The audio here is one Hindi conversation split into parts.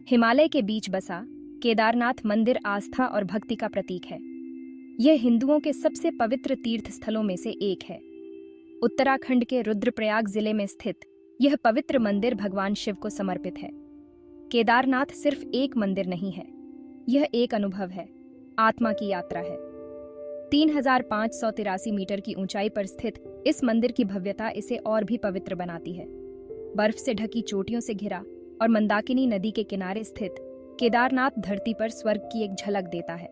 हिमालय के बीच बसा केदारनाथ मंदिर आस्था और भक्ति का प्रतीक है। यह हिंदुओं के सबसे पवित्र तीर्थ स्थलों में से एक है। उत्तराखंड के रुद्रप्रयाग जिले में स्थित यह पवित्र मंदिर भगवान शिव को समर्पित है। केदारनाथ सिर्फ एक मंदिर नहीं है, यह एक अनुभव है, आत्मा की यात्रा है। 3583 मीटर की ऊंचाई पर स्थित इस मंदिर की भव्यता इसे और भी पवित्र बनाती है। बर्फ से ढकी चोटियों से घिरा और मंदाकिनी नदी के किनारे स्थित केदारनाथ धरती पर स्वर्ग की एक झलक देता है।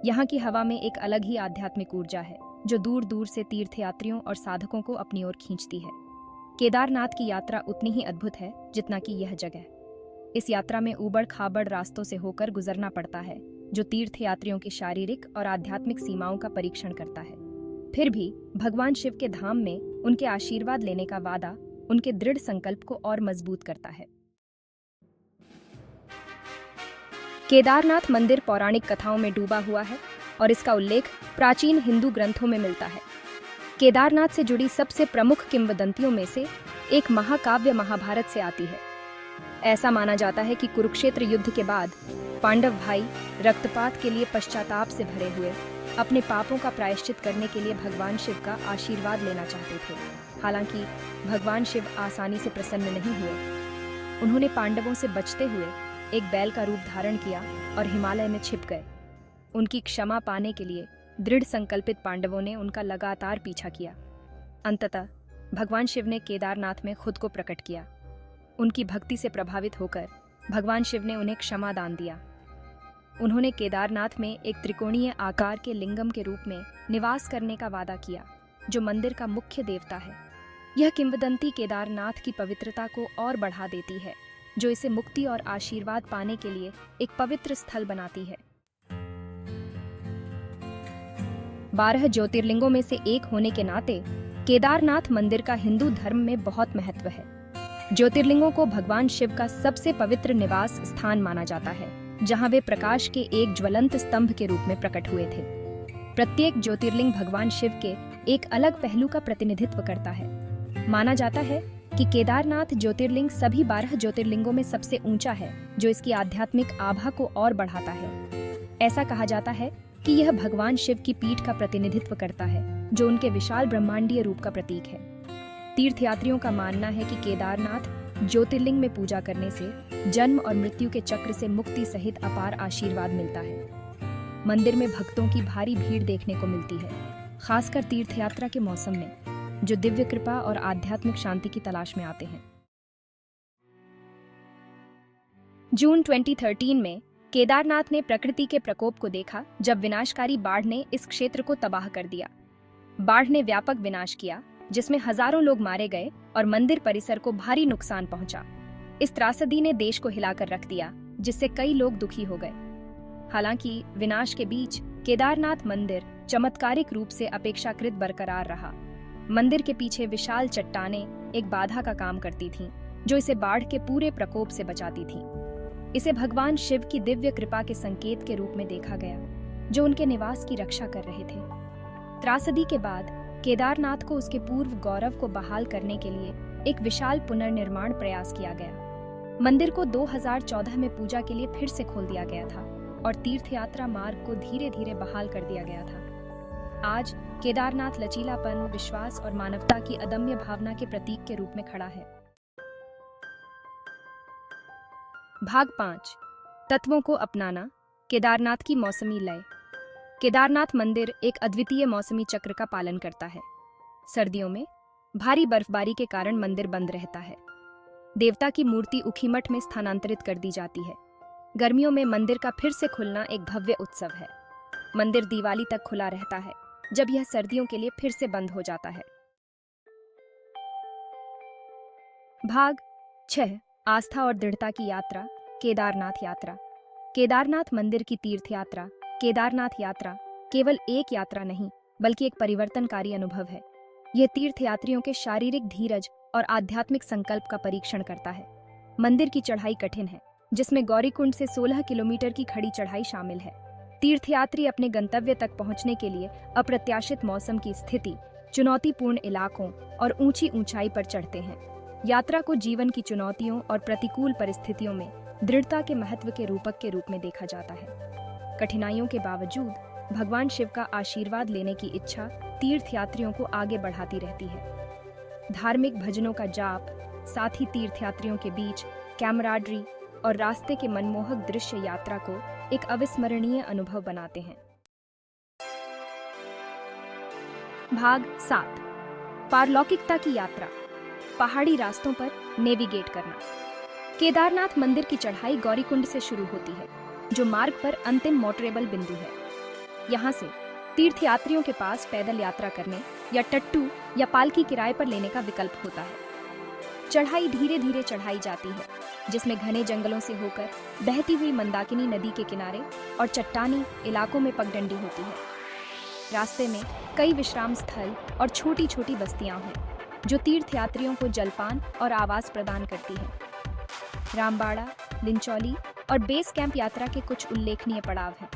यहाँ की हवा में एक अलग ही आध्यात्मिक ऊर्जा है जो दूर दूर से तीर्थयात्रियों और साधकों को अपनी ओर खींचती है। केदारनाथ की यात्रा उतनी ही अद्भुत है जितना कि यह जगह। इस यात्रा में ऊबड़ खाबड़ रास्तों से होकर गुजरना पड़ता है जो तीर्थयात्रियों की शारीरिक और आध्यात्मिक सीमाओं का परीक्षण करता है। फिर भी भगवान शिव के धाम में उनके आशीर्वाद लेने का वादा उनके दृढ़ संकल्प को और मजबूत करता है। केदारनाथ मंदिर पौराणिक कथाओं में डूबा हुआ है और इसका उल्लेख प्राचीन हिंदू ग्रंथों में मिलता है। केदारनाथ से जुड़ी सबसे प्रमुख किंवदंतियों में से एक महाकाव्य महाभारत से आती है। ऐसा माना जाता है कि कुरुक्षेत्र युद्ध के बाद पांडव भाई रक्तपात के लिए पश्चाताप से भरे हुए अपने पापों का प्रायश्चित करने के लिए भगवान शिव का आशीर्वाद लेना चाहते थे। हालांकि भगवान शिव आसानी से प्रसन्न नहीं हुए। उन्होंने पांडवों से बचते हुए एक बैल का रूप धारण किया और हिमालय में छिप गए। उनकी क्षमा पाने के लिए दृढ़ संकल्पित पांडवों ने उनका लगातार पीछा किया। अंततः भगवान शिव ने केदारनाथ में खुद को प्रकट किया। उनकी भक्ति से प्रभावित होकर भगवान शिव ने उन्हें क्षमा दान दिया। उन्होंने केदारनाथ में एक त्रिकोणीय आकार के लिंगम के रूप में निवास करने का वादा किया, जो मंदिर का मुख्य देवता है। यह किंवदंती केदारनाथ की पवित्रता को और बढ़ा देती है, जो इसे मुक्ति और आशीर्वाद पाने के लिए एक पवित्र स्थल बनाती है। 12 ज्योतिर्लिंगों में से एक होने के नाते केदारनाथ मंदिर का हिंदू धर्म में बहुत महत्व है। ज्योतिर्लिंगों को भगवान शिव का सबसे पवित्र निवास स्थान माना जाता है, जहां वे प्रकाश के एक ज्वलंत स्तंभ के रूप में प्रकट हुए थे। प्रत्येक ज्योतिर्लिंग भगवान शिव के एक अलग पहलू का प्रतिनिधित्व करता है। माना जाता है कि केदारनाथ ज्योतिर्लिंग सभी 12 ज्योतिर्लिंगों में सबसे ऊंचा है, जो इसकी आध्यात्मिक आभा को और बढ़ाता है। ऐसा कहा जाता है कि यह भगवान शिव की पीठ का प्रतिनिधित्व करता है, जो उनके विशाल ब्रह्मांडीय रूप का प्रतीक है। तीर्थयात्रियों का मानना है कि केदारनाथ ज्योतिर्लिंग में पूजा करने से जन्म और मृत्यु के चक्र से मुक्ति सहित अपार आशीर्वाद मिलता है। मंदिर में भक्तों की भारी भीड़ देखने को मिलती है, खासकर तीर्थयात्रा के मौसम में, जो दिव्य कृपा और आध्यात्मिक शांति की तलाश में आते हैं। जून 2013 में केदारनाथ ने प्रकृति के प्रकोप को देखा, जब विनाशकारी बाढ़ ने इस क्षेत्र को तबाह कर दिया। बाढ़ ने व्यापक विनाश किया, जिसमें हजारों लोग मारे गए और मंदिर परिसर को भारी नुकसान पहुंचा। इस त्रासदी ने देश को हिलाकर रख दिया, जिससे कई लोग दुखी हो गए। हालांकि विनाश के बीच केदारनाथ मंदिर चमत्कारिक रूप से अपेक्षाकृत बरकरार रहा। मंदिर के पीछे विशाल चट्टानें एक बाधा का काम करती थीं, जो इसे बाढ़ के पूरे प्रकोप से बचाती थीं। इसे भगवान शिव की दिव्य कृपा के संकेत के रूप में देखा गया, जो उनके निवास की रक्षा कर रहे थे। त्रासदी के बाद केदारनाथ को उसके पूर्व गौरव को बहाल करने के लिए एक विशाल पुनर्निर्माण प्रयास किया गया। मंदिर को 2014 में पूजा के लिए फिर से खोल दिया गया था और तीर्थयात्रा मार्ग को धीरे धीरे बहाल कर दिया गया था। आज केदारनाथ लचीलापन, विश्वास और मानवता की अदम्य भावना के प्रतीक के रूप में खड़ा है। भाग 5, तत्वों को अपनाना, केदारनाथ की मौसमी लय। केदारनाथ मंदिर एक अद्वितीय मौसमी चक्र का पालन करता है। सर्दियों में भारी बर्फबारी के कारण मंदिर बंद रहता है। देवता की मूर्ति ऊखीमठ में स्थानांतरित कर दी जाती है। गर्मियों में मंदिर का फिर से खुलना एक भव्य उत्सव है। मंदिर दिवाली तक खुला रहता है, जब यह सर्दियों के लिए फिर से बंद हो जाता है। भाग 6, आस्था और दृढ़ता की यात्रा, केदारनाथ यात्रा। केदारनाथ मंदिर की तीर्थ यात्रा, केदारनाथ यात्रा, केवल एक यात्रा नहीं, बल्कि एक परिवर्तनकारी अनुभव है। यह तीर्थयात्रियों के शारीरिक धीरज और आध्यात्मिक संकल्प का परीक्षण करता है। मंदिर की चढ़ाई कठिन है, जिसमें गौरीकुंड से 16 किलोमीटर की खड़ी चढ़ाई शामिल है। तीर्थयात्री अपने गंतव्य तक पहुंचने के लिए अप्रत्याशित मौसम की स्थिति, चुनौतीपूर्ण इलाकों और ऊंची ऊंचाई पर चढ़ते हैं। यात्रा को जीवन की चुनौतियों और प्रतिकूल परिस्थितियों में दृढ़ता के महत्व के रूपक के रूप में देखा जाता है। कठिनाइयों के बावजूद भगवान शिव का आशीर्वाद लेने की इच्छा तीर्थयात्रियों को आगे बढ़ाती रहती है। धार्मिक भजनों का जाप, साथ ही तीर्थयात्रियों के बीच कैमराडरी और रास्ते के मनमोहक दृश्य यात्रा को एक अविस्मरणीय अनुभव बनाते हैं। भाग 7, पारलौकिकता की यात्रा, पहाड़ी रास्तों पर नेविगेट करना। केदारनाथ मंदिर की चढ़ाई गौरीकुंड से शुरू होती है, जो मार्ग पर अंतिम मोटरेबल बिंदु है। यहाँ से तीर्थयात्रियों के पास पैदल यात्रा करने या टट्टू या पालकी किराए पर लेने का विकल्प होता है। चढ़ाई धीरे धीरे चढ़ाई जाती है, जिसमें घने जंगलों से होकर बहती हुई मंदाकिनी नदी के किनारे और चट्टानी इलाकों में पगडंडी होती है। रास्ते में कई विश्राम स्थल और छोटी छोटी बस्तियां हैं, जो तीर्थयात्रियों को जलपान और आवास प्रदान करती हैं। रामबाड़ा, लिंचौली और बेस कैंप यात्रा के कुछ उल्लेखनीय पड़ाव हैं।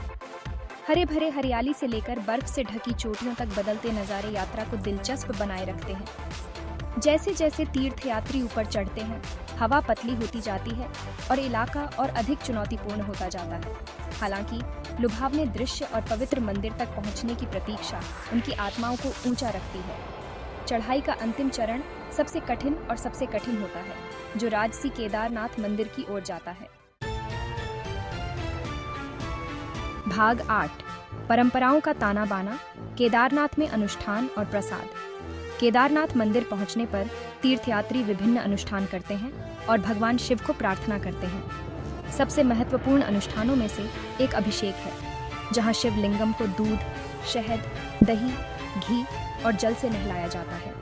हरे भरे हरियाली से लेकर बर्फ से ढकी चोटियों तक बदलते नज़ारे यात्रा को दिलचस्प बनाए रखते हैं। जैसे जैसे तीर्थयात्री ऊपर चढ़ते हैं, हवा पतली होती जाती है और इलाका और अधिक चुनौतीपूर्ण होता जाता है। हालांकि लुभावने दृश्य और पवित्र मंदिर तक पहुंचने की प्रतीक्षा उनकी आत्माओं को ऊंचा रखती है। चढ़ाई का अंतिम चरण सबसे कठिन और सबसे कठिन होता है, जो राजसी केदारनाथ मंदिर की ओर जाता है। भाग 8, परंपराओं का ताना बाना, केदारनाथ में अनुष्ठान और प्रसाद। केदारनाथ मंदिर पहुंचने पर तीर्थयात्री विभिन्न अनुष्ठान करते हैं और भगवान शिव को प्रार्थना करते हैं। सबसे महत्वपूर्ण अनुष्ठानों में से एक अभिषेक है, जहां शिवलिंगम को दूध, शहद, दही, घी और जल से नहलाया जाता है।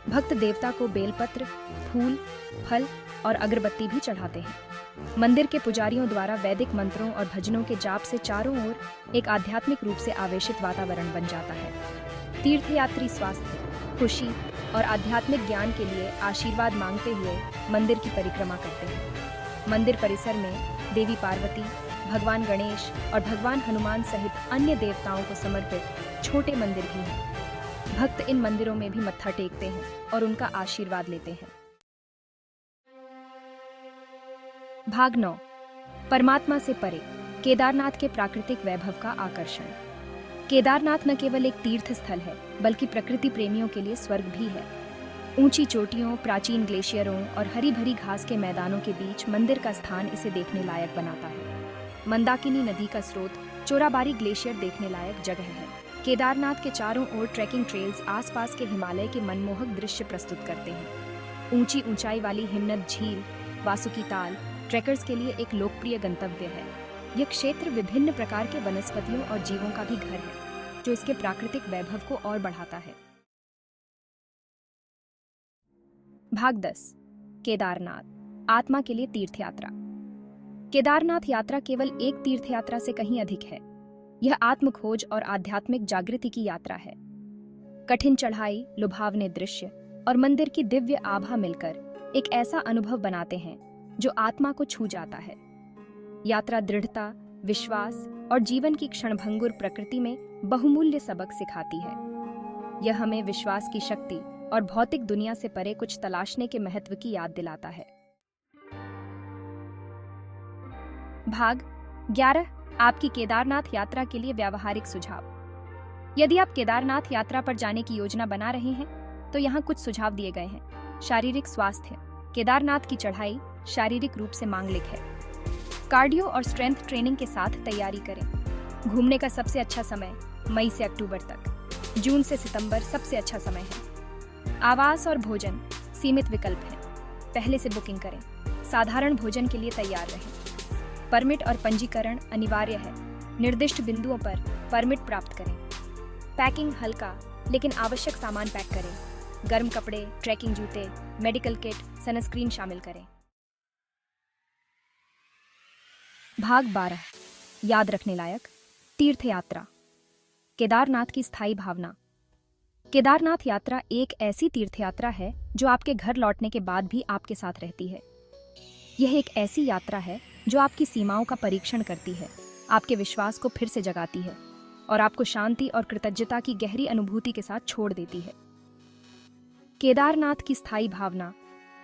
भक्त देवता को बेलपत्र, फूल, फल और अगरबत्ती भी चढ़ाते हैं। मंदिर के पुजारियों द्वारा वैदिक मंत्रों और भजनों के जाप से चारों ओर एक आध्यात्मिक रूप से आवेशित वातावरण बन जाता है। तीर्थयात्री स्वास्थ्य, खुशी और आध्यात्मिक ज्ञान के लिए आशीर्वाद मांगते हुए मंदिर की परिक्रमा करते हैं। मंदिर परिसर में देवी पार्वती, भगवान गणेश और भगवान हनुमान सहित अन्य देवताओं को समर्पित छोटे मंदिर भी हैं। भक्त इन मंदिरों में भी मत्था टेकते हैं और उनका आशीर्वाद लेते हैं। भाग 9, परमात्मा से परे, केदारनाथ के प्राकृतिक वैभव का आकर्षण। केदारनाथ न केवल एक तीर्थ स्थल है, बल्कि प्रकृति प्रेमियों के लिए स्वर्ग भी है। ऊंची चोटियों, प्राचीन ग्लेशियरों और हरी भरी घास के मैदानों के बीच मंदिर का स्थान इसे देखने लायक बनाता है। मंदाकिनी नदी का स्रोत चोराबारी ग्लेशियर देखने लायक जगह है। केदारनाथ के चारों ओर ट्रैकिंग ट्रेल्स आसपास के हिमालय के मनमोहक दृश्य प्रस्तुत करते हैं। ऊंची ऊंचाई वाली हिमनद झील, वासुकी ताल ट्रैकर्स के लिए एक लोकप्रिय गंतव्य है। यह क्षेत्र विभिन्न प्रकार के वनस्पतियों और जीवों का भी घर है, जो इसके प्राकृतिक वैभव को और बढ़ाता है। भाग 10, केदारनाथ, आत्मा के लिए तीर्थ यात्रा। केदारनाथ यात्रा केवल एक तीर्थ यात्रा से कहीं अधिक है। यह आत्मखोज और आध्यात्मिक जागृति की यात्रा है। कठिन चढ़ाई, लुभावने दृश्य और मंदिर की दिव्य आभा मिलकर एक ऐसा अनुभव बनाते हैं जो आत्मा को छू जाता है। यात्रा दृढ़ता, विश्वास और जीवन की क्षणभंगुर प्रकृति में बहुमूल्य सबक सिखाती है। यह हमें विश्वास की शक्ति और भौतिक दुनिया से परे कुछ तलाशने के महत्व की याद दिलाता है। भाग 11, आपकी केदारनाथ यात्रा के लिए व्यावहारिक सुझाव। यदि आप केदारनाथ यात्रा पर जाने की योजना बना रहे हैं, तो यहाँ कुछ सुझाव दिए गए हैं। शारीरिक स्वास्थ्य, केदारनाथ की चढ़ाई शारीरिक रूप से मांगलिक है। कार्डियो और स्ट्रेंथ ट्रेनिंग के साथ तैयारी करें। घूमने का सबसे अच्छा समय मई से अक्टूबर तक, जून से सितंबर सबसे अच्छा समय है। आवास और भोजन सीमित विकल्प हैं, पहले से बुकिंग करें। साधारण भोजन के लिए तैयार रहें। परमिट और पंजीकरण अनिवार्य है। निर्दिष्ट बिंदुओं पर परमिट प्राप्त करें। पैकिंग हल्का लेकिन आवश्यक सामान पैक करें। गर्म कपड़े, ट्रैकिंग जूते, मेडिकल किट, सनस्क्रीन शामिल करें। भाग 12, याद रखने लायक तीर्थ यात्रा, केदारनाथ की स्थायी भावना। केदारनाथ यात्रा एक ऐसी तीर्थ यात्रा है जो आपके घर लौटने के बाद भी आपके साथ रहती है। यह एक ऐसी यात्रा है जो आपकी सीमाओं का परीक्षण करती है, आपके विश्वास को फिर से जगाती है और आपको शांति और कृतज्ञता की गहरी अनुभूति के साथ छोड़ देती है। केदारनाथ की स्थायी भावना,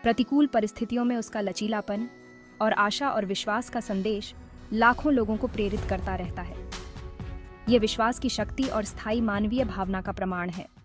प्रतिकूल परिस्थितियों में उसका लचीलापन, और आशा और विश्वास का संदेश लाखों लोगों को प्रेरित करता रहता है। ये विश्वास की शक्ति और स्थायी मानवीय भावना का प्रमाण है।